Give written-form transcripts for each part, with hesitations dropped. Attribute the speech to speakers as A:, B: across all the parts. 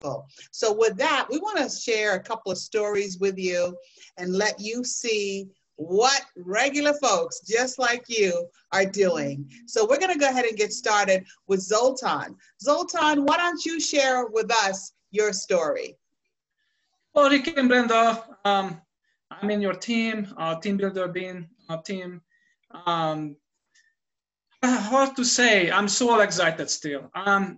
A: So with that, we want to share a couple of stories with you and let you see what regular folks just like you are doing. So we're going to go ahead and get started with Zoltan. Zoltan, why don't you share with us your story?
B: Well, Rick and Brenda, I'm in your team, team builder being a team. Hard to say. I'm so excited still.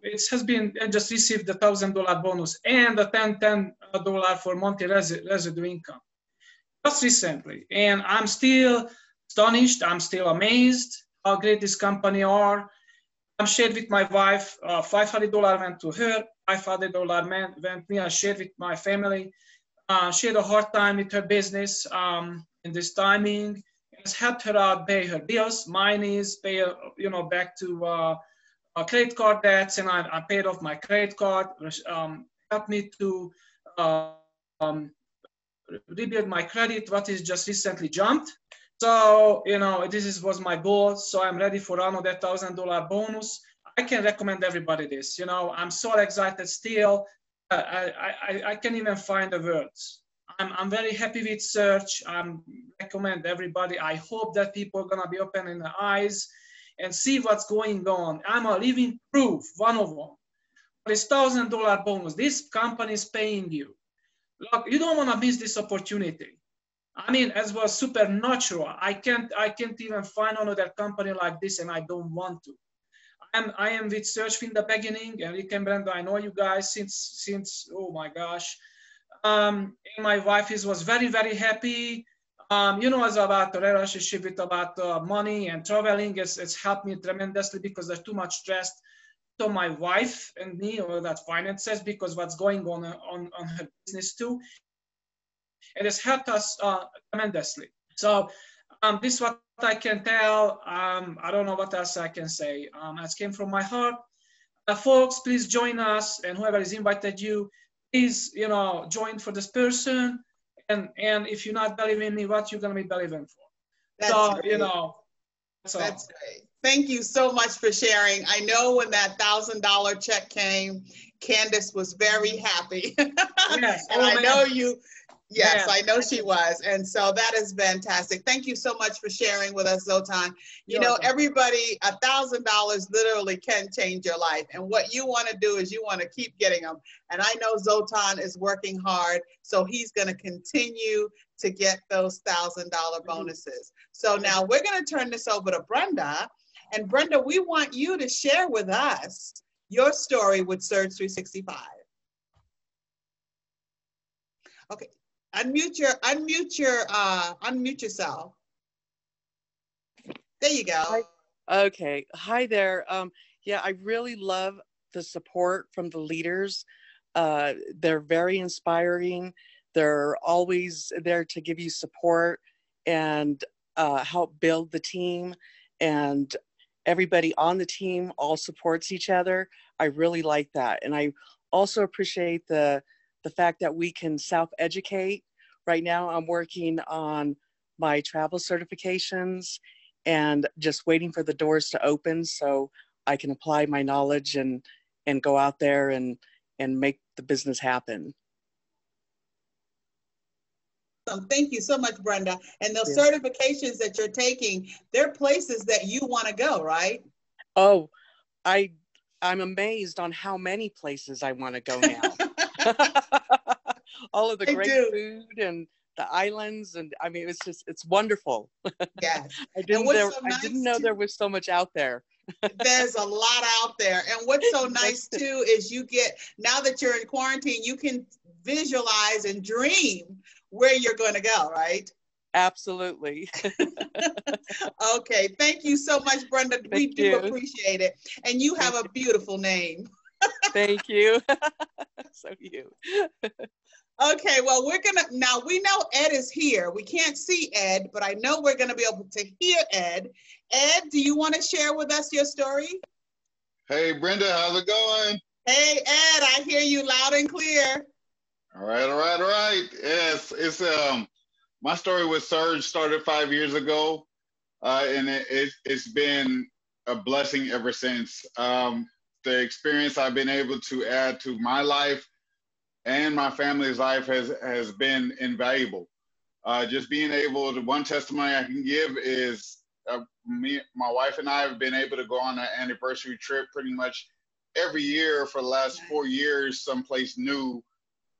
B: It has been, I just received the $1,000 bonus and the $10 for monthly residue income just recently. And I'm still astonished. I'm still amazed how great this company are. I'm shared with my wife. $500 went to her. $500 went me. I shared with my family. She had a hard time with her business in this timing. It's helped her out pay her bills. Mine is pay, back to credit card debts, and I paid off my credit card. Helped me to rebuild my credit, what is just recently jumped. So, was my goal. So I'm ready for another $1,000 bonus. I can recommend everybody this. I'm so excited still. I can't even find the words. I'm very happy with Surge. I recommend everybody. I hope that people are gonna be opening their eyes and see what's going on. I'm a living proof, one of them. This $1,000 bonus, this company is paying you. Look, you don't wanna miss this opportunity. I mean, as was supernatural. I can't even find another company like this, and I don't want to. I am with Surge from the beginning, and Rick and Brenda, I know you guys since oh my gosh. And my wife was very, very happy. It's about the relationship with about money and traveling. It's helped me tremendously because there's too much stress to my wife and me or that finances because what's going on her business too. It has helped us tremendously. So this is what I can tell. I don't know what else I can say. It came from my heart. Folks, please join us, and whoever has invited you, please, join for this person. And if you're not believing me, what you're gonna be believing for?
A: That's great. That's great. Thank you so much for sharing. I know when that $1,000 check came, Candace was very happy. Yes. And I know you. Yes, I know she was. And so that is fantastic. Thank you so much for sharing with us, Zoltan. Everybody, $1,000 literally can change your life. And what you want to do is you want to keep getting them. And I know Zoltan is working hard, so he's going to continue to get those $1,000 bonuses. So now we're going to turn this over to Brenda. And Brenda, we want you to share with us your story with Surge365. Okay. Unmute yourself. There you go.
C: Hi. Okay. Hi there. Yeah, I really love the support from the leaders. They're very inspiring. They're always there to give you support and help build the team. And everybody on the team all supports each other. I really like that. And I also appreciate the fact that we can self-educate. Right now, I'm working on my travel certifications and just waiting for the doors to open so I can apply my knowledge and go out there and make the business happen.
A: Thank you so much, Brenda. And those certifications that you're taking, they're places that you want to go, right?
C: Oh, I'm amazed on how many places I want to go now. All of the great food and the islands, and I mean, it's wonderful.
A: Yes.
C: I didn't know there was so much out there.
A: There's a lot out there. And what's so nice too is now that you're in quarantine, you can visualize and dream where you're going to go, right?
C: Absolutely.
A: Okay. Thank you so much, Brenda. We do appreciate it. And you have a beautiful name.
C: Thank you. So you.
A: Okay, well, now we know Ed is here. We can't see Ed, but I know we're going to be able to hear Ed. Ed, do you want to share with us your story?
D: Hey, Brenda, how's it going?
A: Hey, Ed, I hear you loud and clear.
D: All right. Yes, it's my story with Surge started 5 years ago, and it's been a blessing ever since. The experience I've been able to add to my life and my family's life has been invaluable. Just being able to, one testimony I can give is my wife and I have been able to go on an anniversary trip pretty much every year for the last 4 years, someplace new.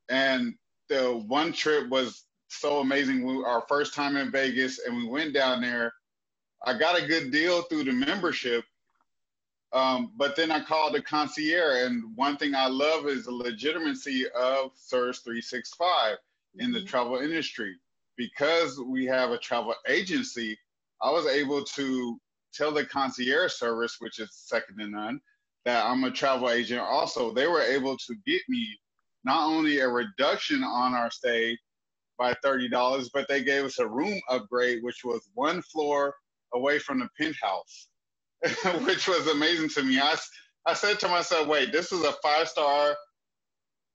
D: And the one trip was so amazing. Our first time in Vegas, and we went down there. I got a good deal through the membership, but then I called the concierge. And one thing I love is the legitimacy of Surge365 in the travel industry. Because we have a travel agency, I was able to tell the concierge service, which is second to none, that I'm a travel agent also. They were able to get me not only a reduction on our stay by $30, but they gave us a room upgrade, which was one floor away from the penthouse, which was amazing to me. I said to myself, wait, this is a 5-star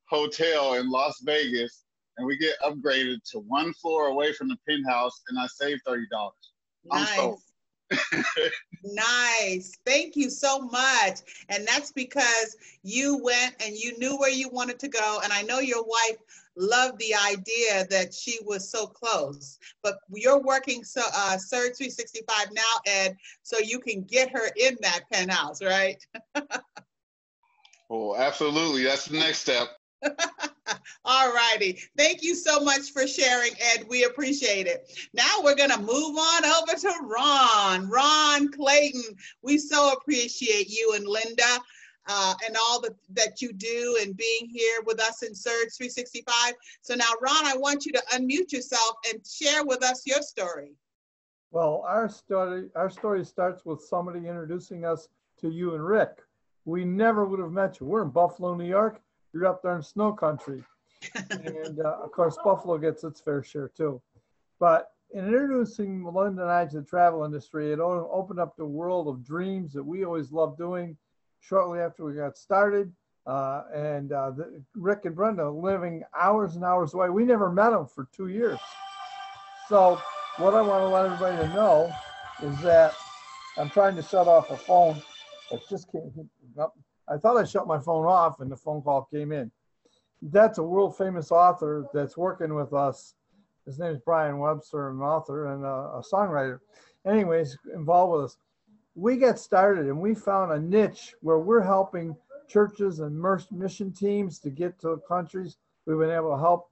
D: hotel in Las Vegas, and we get upgraded to one floor away from the penthouse, and I saved $30.
A: Nice.
D: I'm sold.
A: Nice. Thank you so much. And that's because you went and you knew where you wanted to go. And I know your wife loved the idea that she was so close. But you're working Surge365 now, Ed, so you can get her in that penthouse, right?
D: Oh, absolutely. That's the next step.
A: All righty. Thank you so much for sharing, Ed. We appreciate it. Now we're going to move on over to Ron. Ron Clayton, we so appreciate you and Linda and all that you do and being here with us in Surge365. So now, Ron, I want you to unmute yourself and share with us your story.
E: Well, our story starts with somebody introducing us to you and Rick. We never would have met you. We're in Buffalo, New York. You're up there in snow country. And of course, Buffalo gets its fair share too. But in introducing Melinda and I to the travel industry, it opened up the world of dreams that we always loved doing. Shortly after we got started, Rick and Brenda living hours and hours away. We never met them for 2 years. So what I want to let everybody to know is that I'm trying to shut off a phone. It just can't. I thought I shut my phone off and the phone call came in. That's a world famous author that's working with us. His name is Brian Webster, an author and a songwriter. Anyways, involved with us. We got started and we found a niche where we're helping churches and mission teams to get to countries. We've been able to help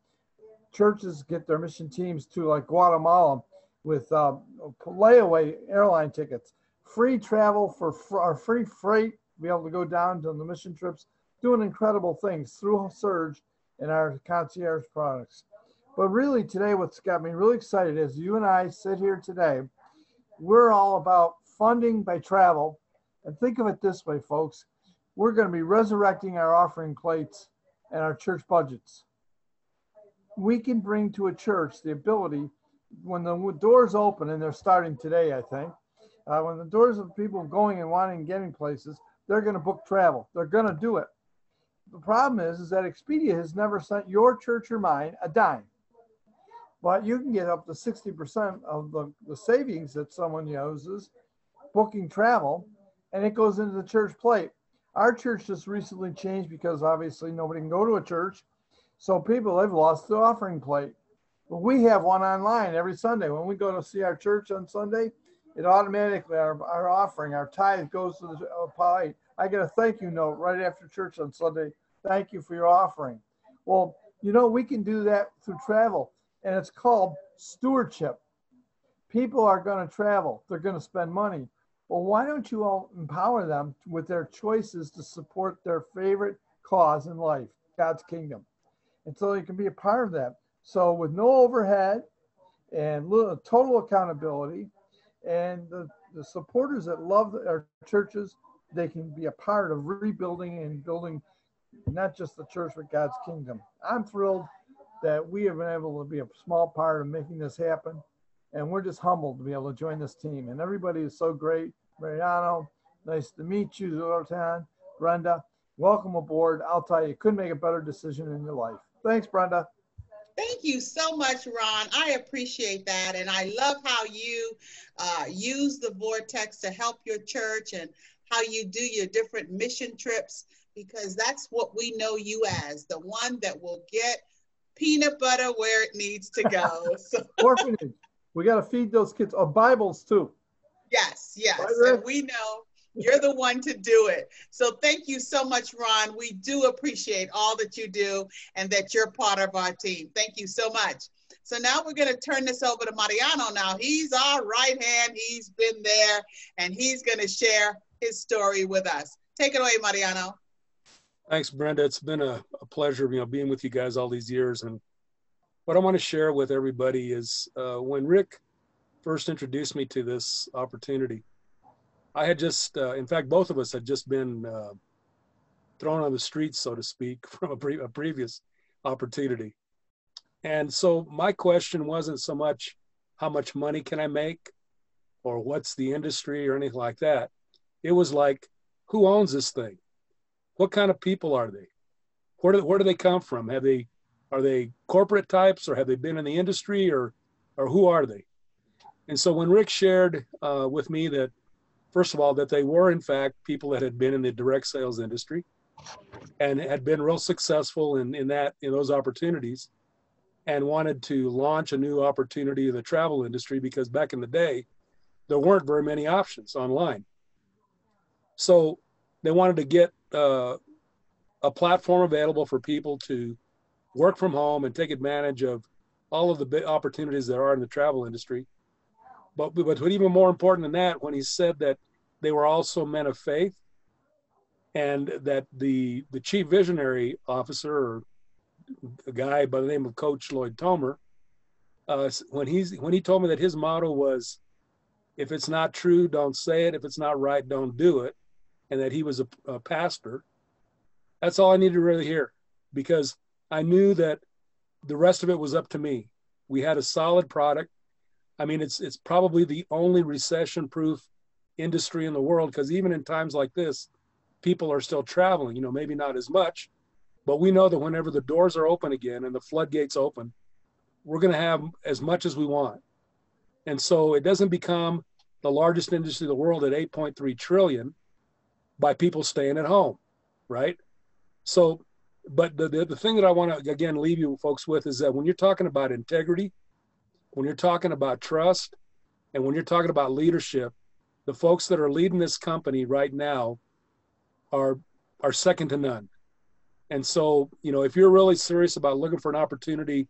E: churches get their mission teams to like Guatemala with layaway airline tickets, free travel for our free freight, be able to go down to the mission trips, doing incredible things through Surge and our concierge products. But really today, what's got me really excited is you and I sit here today, we're all about funding by travel. And think of it this way, folks, we're going to be resurrecting our offering plates and our church budgets. We can bring to a church the ability, when the doors open, and they're starting today, I think, when the doors of people going and wanting and getting places, they're going to book travel. They're going to do it. The problem is that Expedia has never sent your church or mine a dime. But you can get up to 60% of the savings that someone uses booking travel, and it goes into the church plate. Our church just recently changed because obviously nobody can go to a church. So people, they've lost the offering plate. But we have one online every Sunday. When we go to see our church on Sunday, it automatically, our offering, our tithe goes to the plate. I get a thank you note right after church on Sunday. Thank you for your offering. Well, you know, we can do that through travel, and it's called stewardship. People are going to travel. They're going to spend money. Well, why don't you all empower them with their choices to support their favorite cause in life, God's kingdom? And so they can be a part of that. So with no overhead and total accountability, and the supporters that love our churches, they can be a part of rebuilding and building not just the church, but God's kingdom. I'm thrilled that we have been able to be a small part of making this happen. And we're just humbled to be able to join this team. And everybody is so great. Mariano, nice to meet you. Zoltan, Brenda, welcome aboard. I'll tell you, couldn't make a better decision in your life. Thanks, Brenda.
A: Thank you so much, Ron. I appreciate that. And I love how you use the Vortex to help your church and how you do your different mission trips because that's what we know you as, the one that will get peanut butter where it needs to go. So.
E: Orphanage. We got to feed those kids. Oh, Bibles too.
A: Yes, yes.
E: Right,
A: and we know you're the one to do it. So thank you so much, Ron. We do appreciate all that you do and that you're part of our team. Thank you so much. So now we're going to turn this over to Mariano. Now he's our right hand. He's been there and he's going to share his story with us. Take it away, Mariano.
F: Thanks, Brenda. It's been a pleasure, being with you guys all these years. And what I want to share with everybody is when Rick first introduced me to this opportunity, I had just, in fact, both of us had just been thrown on the streets, so to speak, from a previous opportunity. And so my question wasn't so much how much money can I make or what's the industry or anything like that. It was like, who owns this thing? What kind of people are they? Where do they come from? Are they corporate types, or have they been in the industry, or who are they? And so when Rick shared with me that, first of all, that they were in fact people that had been in the direct sales industry and had been real successful in those opportunities, and wanted to launch a new opportunity in the travel industry, because back in the day, there weren't very many options online. So they wanted to get a platform available for people to work from home and take advantage of all of the big opportunities there are in the travel industry. But even more important than that, when he said that they were also men of faith, and that the chief visionary officer, or a guy by the name of Coach Lloyd Tomer, when he told me that his motto was, if it's not true, don't say it. If it's not right, don't do it. And that he was a pastor. That's all I needed to really hear, because I knew that the rest of it was up to me. We had a solid product. I mean, it's probably the only recession-proof industry in the world, because even in times like this, people are still traveling, maybe not as much, but we know that whenever the doors are open again and the floodgates open, we're going to have as much as we want. And so it doesn't become the largest industry in the world at 8.3 trillion by people staying at home, right? So, but the thing that I want to, again, leave you folks with is that when you're talking about integrity, when you're talking about trust, and when you're talking about leadership, the folks that are leading this company right now are second to none. And so, if you're really serious about looking for an opportunity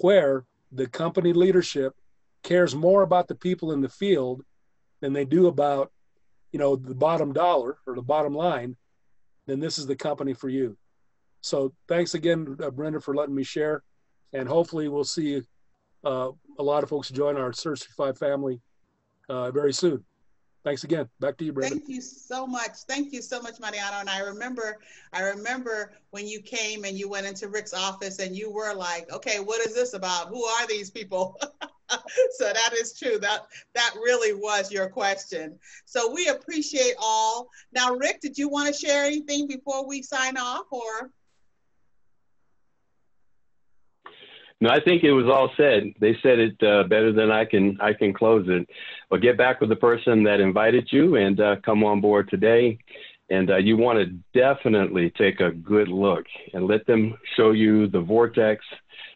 F: where the company leadership cares more about the people in the field than they do about, the bottom dollar or the bottom line, then this is the company for you. So thanks again, Brenda, for letting me share. And hopefully we'll see a lot of folks join our Surge365 family very soon. Thanks again. Back to you, Brenda.
A: Thank you so much. Thank you so much, Mariano. And I remember when you came and you went into Rick's office and you were like, okay, what is this about? Who are these people? So that is true. That really was your question. So we appreciate all. Now, Rick, did you want to share anything before we sign off, or?
G: No, I think it was all said. They said it better than I can close it. But get back with the person that invited you and come on board today. And you want to definitely take a good look and let them show you the vortex.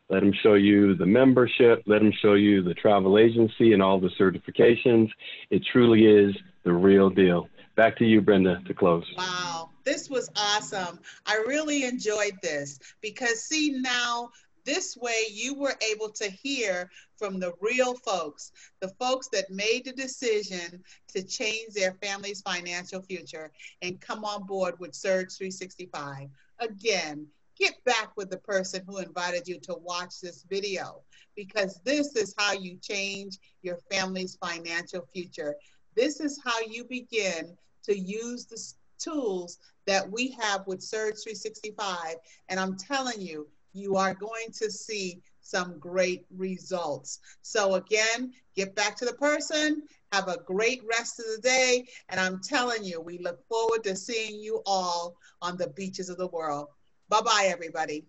G: Let them show you the membership. Let them show you the travel agency and all the certifications. It truly is the real deal. Back to you, Brenda, to close.
A: Wow, this was awesome. I really enjoyed this because, see, now this way you were able to hear from the real folks, the folks that made the decision to change their family's financial future and come on board with Surge365. Again, get back with the person who invited you to watch this video, because this is how you change your family's financial future. This is how you begin to use the tools that we have with Surge365. And I'm telling you, you are going to see some great results. So again, get back to the person, have a great rest of the day. And I'm telling you, we look forward to seeing you all on the beaches of the world. Bye-bye, everybody.